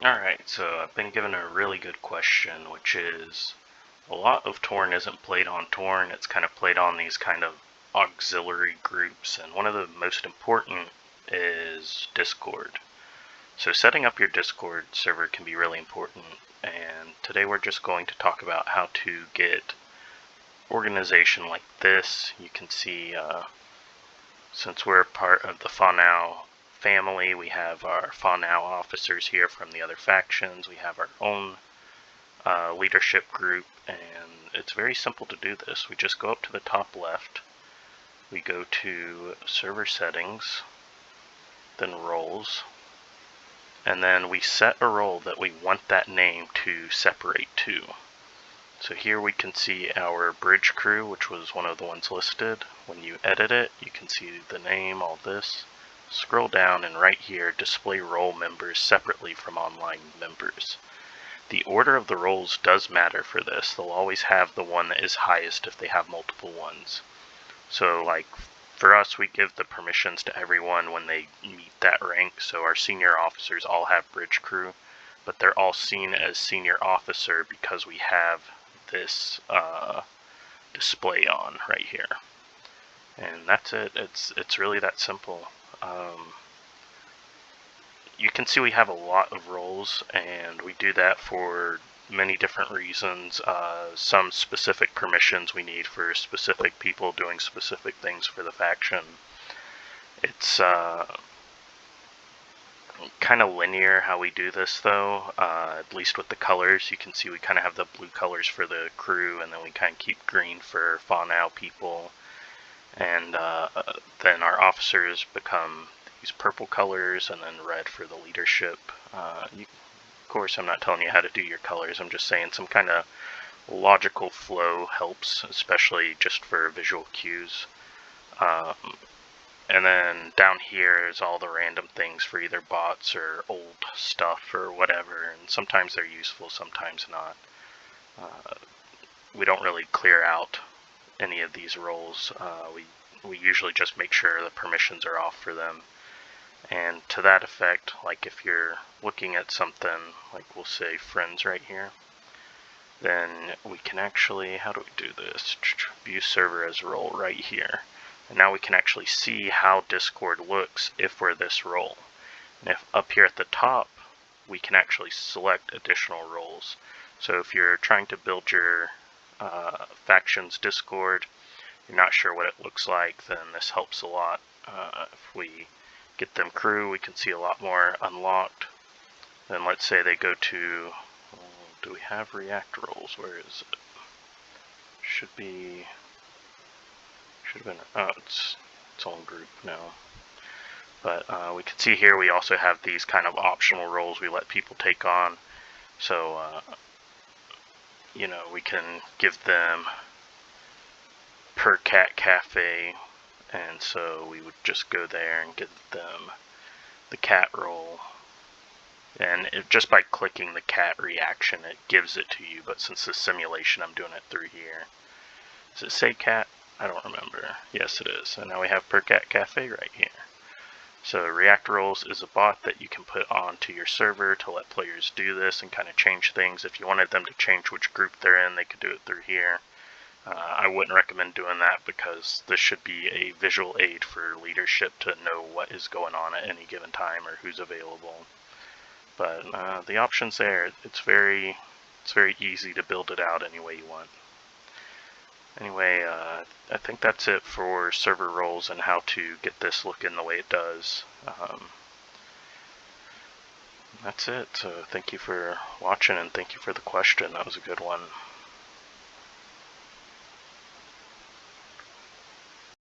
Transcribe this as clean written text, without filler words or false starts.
Alright, so I've been given a really good question, which is a lot of Torn isn't played on Torn, it's kind of played on these kind of auxiliary groups, and one of the most important is Discord. So setting up your Discord server can be really important, and today we're just going to talk about how to get organization like this. You can see since we're part of the Faunau family, we have our Faunau officers here from the other factions. We have our own leadership group, and it's very simple to do this. We just go up to the top left, we go to server settings, then roles, and then we set a role that we want that name to separate to. So here we can see our bridge crew, which was one of the ones listed. When you edit it, you can see the name, all this. Scroll down, and right here, display role members separately from online members. The order of the roles does matter for this. They'll always have the one that is highest if they have multiple ones. So like for us, we give the permissions to everyone when they meet that rank. So our senior officers all have bridge crew, but they're all seen as senior officer because we have this display on right here. And that's it. It's really that simple. You can see we have a lot of roles, and we do that for many different reasons. Some specific permissions we need for specific people doing specific things for the faction. It's kind of linear how we do this though, at least with the colors. You can see we kind of have the blue colors for the crew, and then we kind of keep green for Faunau people. And then our officers become these purple colors, and then red for the leadership. Of course, I'm not telling you how to do your colors, I'm just saying some kind of logical flow helps, especially just for visual cues. And then down here is all the random things for either bots or old stuff or whatever, and sometimes they're useful, sometimes not. We don't really clear out any of these roles. We usually just make sure the permissions are off for them. And to that effect, like if you're looking at something, like we'll say friends right here, then we can actually, how do we do this? View server as role right here. And now we can actually see how Discord looks if we're this role. And if up here at the top, we can actually select additional roles. So if you're trying to build your faction's Discord, you're not sure what it looks like, then this helps a lot. If we get them crew, we can see a lot more unlocked. Then let's say they go to, do we have React roles? Where is it? Should have been, oh, it's its own group now. But we can see here we also have these kind of optional roles we let people take on. So, you know, we can give them per cat cafe, and so we would just go there and give them the cat role. And just by clicking the cat reaction, it gives it to you, but since this simulation, I'm doing it through here. Does it say cat? I don't remember. Yes, it is. So now we have per cat cafe right here. So React Roles is a bot that you can put onto your server to let players do this and kind of change things. If you wanted them to change which group they're in, they could do it through here. I wouldn't recommend doing that because this should be a visual aid for leadership to know what is going on at any given time or who's available. But the options there, it's very easy to build it out any way you want. Anyway, I think that's it for server roles and how to get this looking the way it does. That's it. So thank you for watching, and thank you for the question. That was a good one.